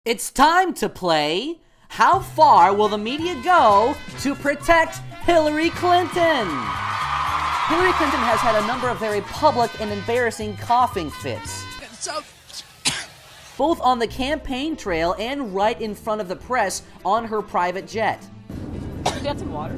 It's time to play How Far Will the Media Go to Protect Hillary Clinton? Hillary Clinton has had a number of very public and embarrassing coughing fits. Both on the campaign trail and right in front of the press on her private jet. Got some water?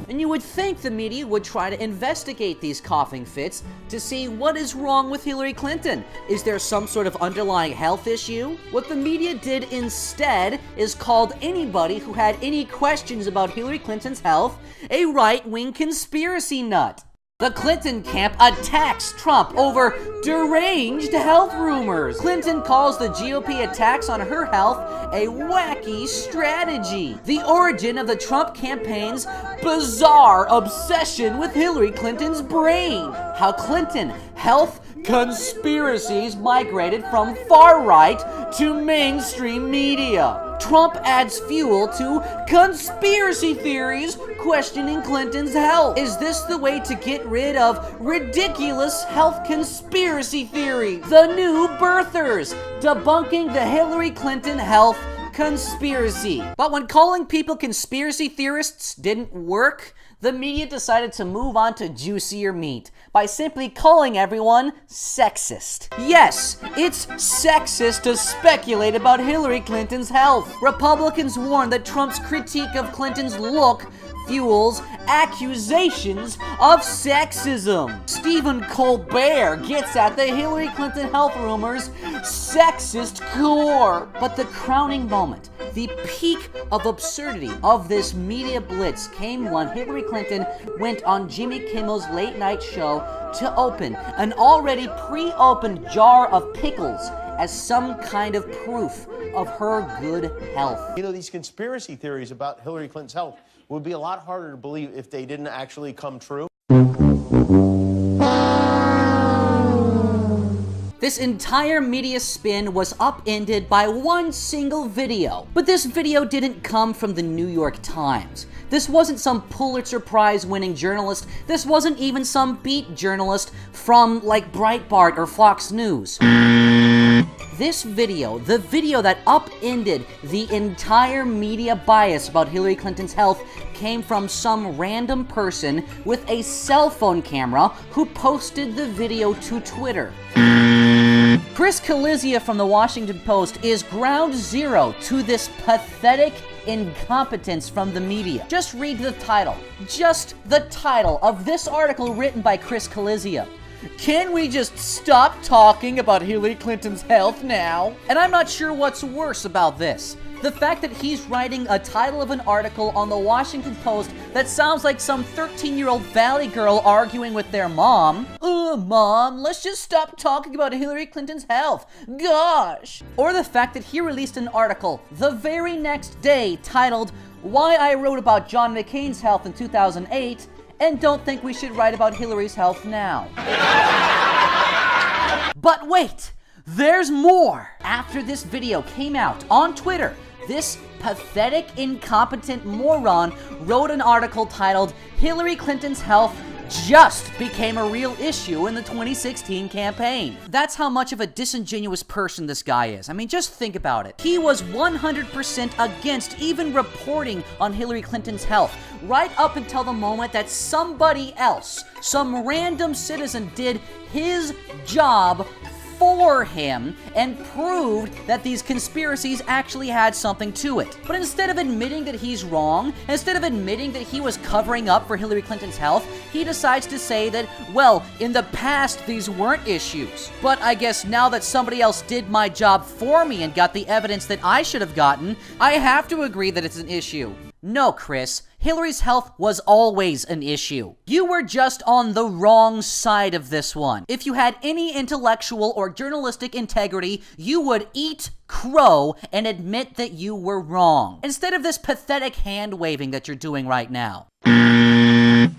And you would think the media would try to investigate these coughing fits to see what is wrong with Hillary Clinton. Is there some sort of underlying health issue? What the media did instead is called anybody who had any questions about Hillary Clinton's health a right-wing conspiracy nut. The Clinton camp attacks Trump over deranged health rumors. Clinton calls the GOP attacks on her health a wacky strategy. The origin of the Trump campaign's bizarre obsession with Hillary Clinton's brain. How Clinton health conspiracies migrated from far-right to mainstream media. Trump adds fuel to conspiracy theories questioning Clinton's health. Is this the way to get rid of ridiculous health conspiracy theories? The new birthers, debunking the Hillary Clinton health conspiracy. But when calling people conspiracy theorists didn't work, the media decided to move on to juicier meat by simply calling everyone sexist. Yes, it's sexist to speculate about Hillary Clinton's health. Republicans warn that Trump's critique of Clinton's look fuels accusations of sexism. Stephen Colbert gets at the Hillary Clinton health rumors' sexist core. But the crowning moment, the peak of absurdity of this media blitz came when Hillary Clinton went on Jimmy Kimmel's late night show to open an already pre-opened jar of pickles as some kind of proof of her good health. You know, these conspiracy theories about Hillary Clinton's health would be a lot harder to believe if they didn't actually come true. This entire media spin was upended by one single video. But this video didn't come from the New York Times. This wasn't some Pulitzer Prize winning journalist. This wasn't even some beat journalist from like Breitbart or Fox News. This video, the video that upended the entire media bias about Hillary Clinton's health, came from some random person with a cell phone camera who posted the video to Twitter. Chris Kalizia from the Washington Post is ground zero to this pathetic incompetence from the media. Just read the title. Just the title of this article written by Chris Kalizia. Can we just stop talking about Hillary Clinton's health now? And I'm not sure what's worse about this. The fact that he's writing a title of an article on the Washington Post that sounds like some 13-year-old valley girl arguing with their mom. Mom, let's just stop talking about Hillary Clinton's health. Gosh. Or the fact that he released an article the very next day titled, Why I Wrote About John McCain's Health in 2008 and Don't Think We Should Write About Hillary's Health Now. But wait, there's more. After this video came out on Twitter, this pathetic, incompetent moron wrote an article titled, Hillary Clinton's Health Just Became a Real Issue in the 2016 Campaign. That's how much of a disingenuous person this guy is. I mean, just think about it. He was 100% against even reporting on Hillary Clinton's health, right up until the moment that somebody else, some random citizen, did his job for him and proved that these conspiracies actually had something to it. But instead of admitting that he's wrong, instead of admitting that he was covering up for Hillary Clinton's health, he decides to say that, well, in the past these weren't issues. But I guess now that somebody else did my job for me and got the evidence that I should have gotten, I have to agree that it's an issue. No, Chris. Hillary's health was always an issue. You were just on the wrong side of this one. If you had any intellectual or journalistic integrity, you would eat crow and admit that you were wrong, instead of this pathetic hand-waving that you're doing right now.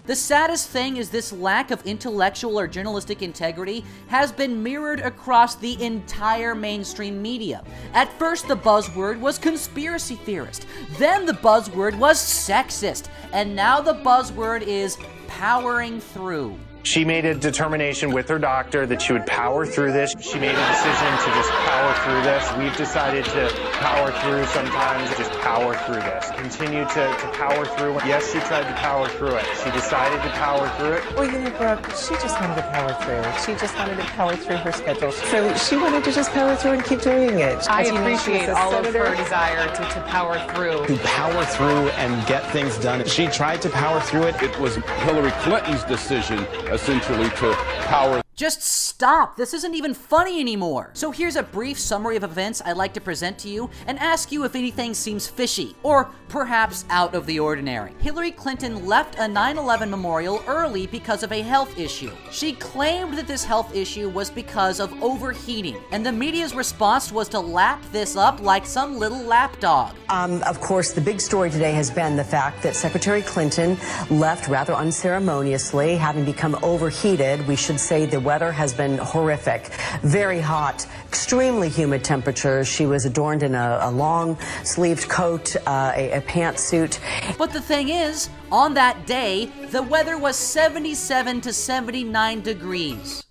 The saddest thing is this lack of intellectual or journalistic integrity has been mirrored across the entire mainstream media. At first, the buzzword was conspiracy theorist. Then the buzzword was sexist. And now the buzzword is powering through. She made a determination with her doctor that she would power through this. She made a decision to just power through this. We've decided to power through sometimes, just power through this. Continue to power through. Yes, she tried to power through it. She decided to power through it. Well, Brooke, she just wanted to power through. She just wanted to power through her schedule. So she wanted to just power through and keep doing it. I As you know, she appreciate was a all senator. of her desire to power through. To power through and get things done. She tried to power through it. It was Hillary Clinton's decision, essentially, to power. Just stop! This isn't even funny anymore! So here's a brief summary of events I'd like to present to you and ask you if anything seems fishy, or perhaps out of the ordinary. Hillary Clinton left a 9/11 memorial early because of a health issue. She claimed that this health issue was because of overheating, and the media's response was to lap this up like some little lapdog. Of course, the big story today has been the fact that Secretary Clinton left rather unceremoniously, having become overheated. We should say the weather has been horrific, very hot, extremely humid temperatures. She was adorned in a long-sleeved coat, a pantsuit. But the thing is, on that day, the weather was 77 to 79 degrees.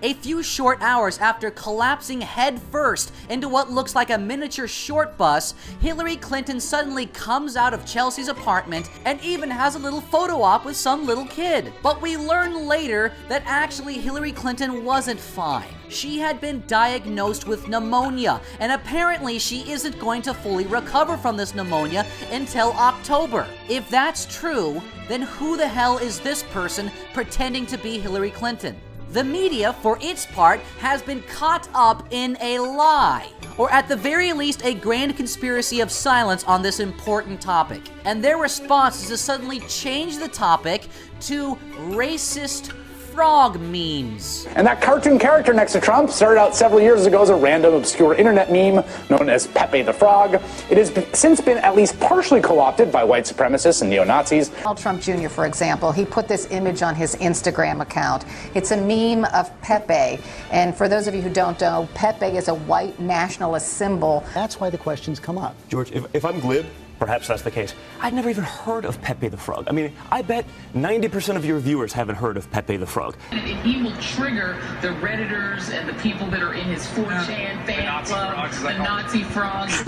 A few short hours after collapsing headfirst into what looks like a miniature short bus, Hillary Clinton suddenly comes out of Chelsea's apartment and even has a little photo op with some little kid. But we learn later that actually Hillary Clinton wasn't fine. She had been diagnosed with pneumonia, and apparently she isn't going to fully recover from this pneumonia until October. If that's true, then who the hell is this person pretending to be Hillary Clinton? The media, for its part, has been caught up in a lie, or at the very least a grand conspiracy of silence on this important topic. And their response is to suddenly change the topic to racist frog memes. And that cartoon character next to Trump started out several years ago as a random obscure internet meme known as Pepe the Frog. It has since been at least partially co-opted by white supremacists and neo-Nazis. Donald Trump Jr., for example, he put this image on his Instagram account. It's a meme of Pepe. And for those of you who don't know, Pepe is a white nationalist symbol. That's why the questions come up. George, if I'm glib, perhaps that's the case. I'd never even heard of Pepe the Frog. I mean, I bet 90% of your viewers haven't heard of Pepe the Frog. He will trigger the Redditors and the people that are in his 4chan fan club, the Nazi frogs.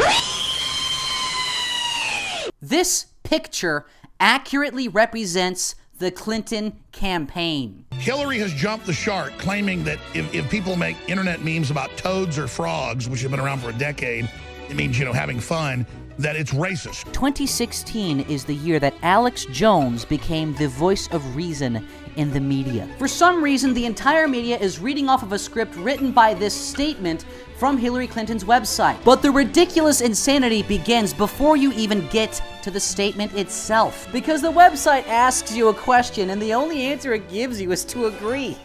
This picture accurately represents the Clinton campaign. Hillary has jumped the shark, claiming that if people make internet memes about toads or frogs, which have been around for a decade, it means, having fun, that it's racist. 2016 is the year that Alex Jones became the voice of reason in the media. For some reason, the entire media is reading off of a script written by this statement from Hillary Clinton's website. But the ridiculous insanity begins before you even get to the statement itself. Because the website asks you a question and the only answer it gives you is to agree.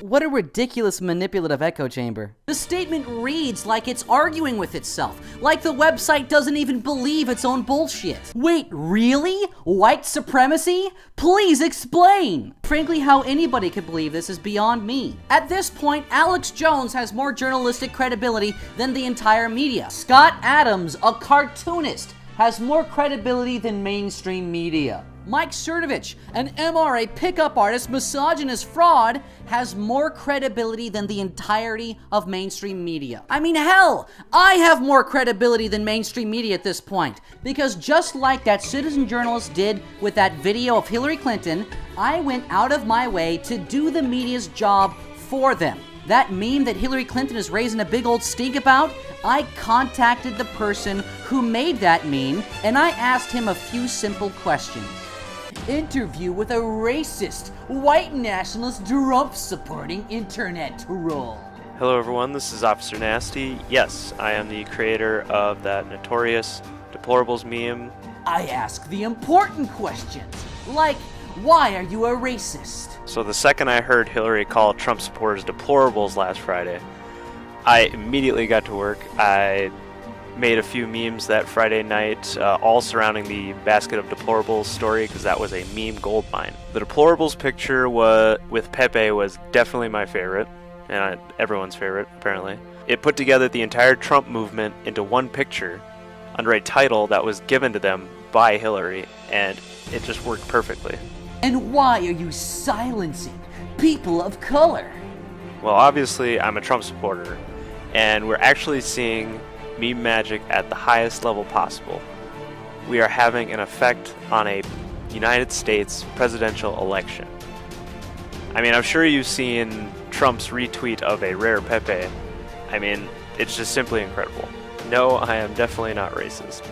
What a ridiculous manipulative echo chamber. The statement reads like it's arguing with itself, like the website doesn't even believe its own bullshit. Wait, really? White supremacy? Please explain! Frankly, how anybody could believe this is beyond me. At this point, Alex Jones has more journalistic credibility than the entire media. Scott Adams, a cartoonist, has more credibility than mainstream media. Mike Cernovich, an MRA pickup artist, misogynist fraud, has more credibility than the entirety of mainstream media. I mean, hell, I have more credibility than mainstream media at this point, because just like that citizen journalist did with that video of Hillary Clinton, I went out of my way to do the media's job for them. That meme that Hillary Clinton is raising a big old stink about, I contacted the person who made that meme, and I asked him a few simple questions. Interview with a racist, white nationalist, Trump-supporting internet troll. Hello everyone, this is Officer Nasty. Yes, I am the creator of that notorious Deplorables meme. I ask the important questions, like, why are you a racist? So the second I heard Hillary call Trump supporters deplorables last Friday, I immediately got to work. I made a few memes that Friday night, all surrounding the basket of deplorables story, because that was a meme goldmine. The deplorables picture with Pepe was definitely my favorite, and everyone's favorite, apparently. It put together the entire Trump movement into one picture under a title that was given to them by Hillary, and it just worked perfectly. And why are you silencing people of color? Well, obviously, I'm a Trump supporter, and we're actually seeing meme magic at the highest level possible. We are having an effect on a United States presidential election. I mean, I'm sure you've seen Trump's retweet of a rare Pepe. I mean, it's just simply incredible. No, I am definitely not racist.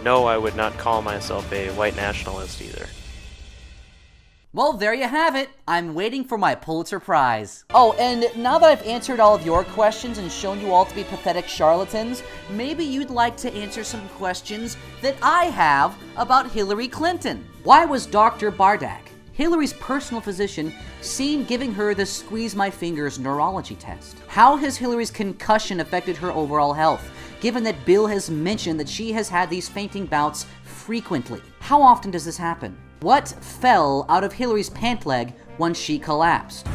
No, I would not call myself a white nationalist either. Well, there you have it. I'm waiting for my Pulitzer Prize. Oh, and now that I've answered all of your questions and shown you all to be pathetic charlatans, maybe you'd like to answer some questions that I have about Hillary Clinton. Why was Dr. Bardak, Hillary's personal physician, seen giving her the squeeze my fingers neurology test? How has Hillary's concussion affected her overall health, given that Bill has mentioned that she has had these fainting bouts frequently? How often does this happen? What fell out of Hillary's pant leg once she collapsed?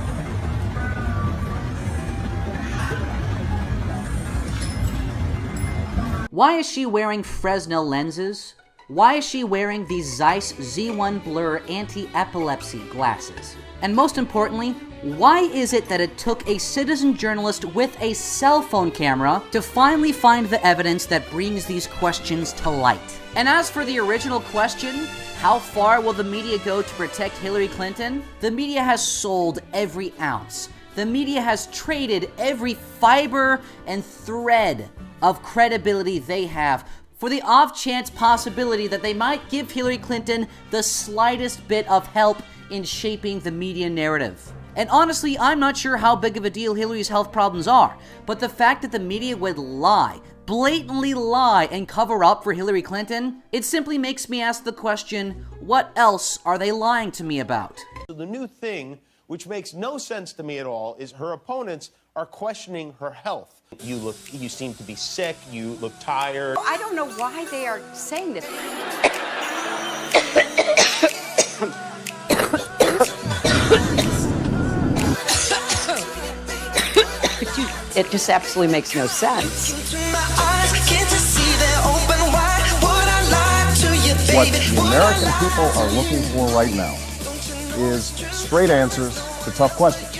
Why is she wearing Fresnel lenses? Why is she wearing the Zeiss Z1 Blur anti-epilepsy glasses? And most importantly, why is it that it took a citizen journalist with a cell phone camera to finally find the evidence that brings these questions to light? And as for the original question, how far will the media go to protect Hillary Clinton? The media has sold every ounce. The media has traded every fiber and thread of credibility they have for the off-chance possibility that they might give Hillary Clinton the slightest bit of help in shaping the media narrative. And honestly, I'm not sure how big of a deal Hillary's health problems are, but the fact that the media would lie, blatantly lie, and cover up for Hillary Clinton, it simply makes me ask the question, what else are they lying to me about? The new thing, which makes no sense to me at all, is her opponents are questioning her health. You seem to be sick, you look tired. I don't know why they are saying this. It just absolutely makes no sense. What the American people are looking for right now is straight answers to tough questions.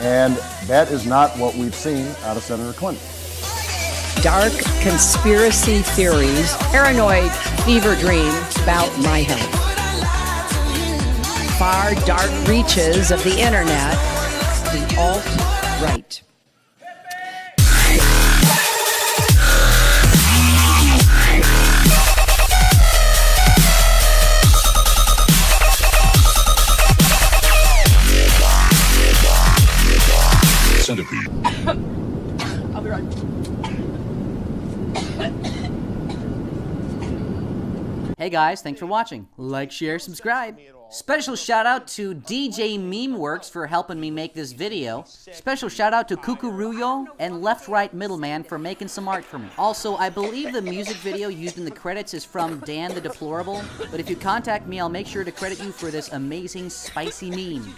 And that is not what we've seen out of Senator Clinton. Dark conspiracy theories, paranoid fever dreams about my health. Far dark reaches of the internet, the alt-right. Centipede. I'll be right back. Hey guys, thanks for watching. Like, share, subscribe. Special shout out to DJ Memeworks for helping me make this video. Special shout out to Kukuruyo and Left Right Middleman for making some art for me. Also, I believe the music video used in the credits is from Dan the Deplorable, but if you contact me, I'll make sure to credit you for this amazing spicy meme.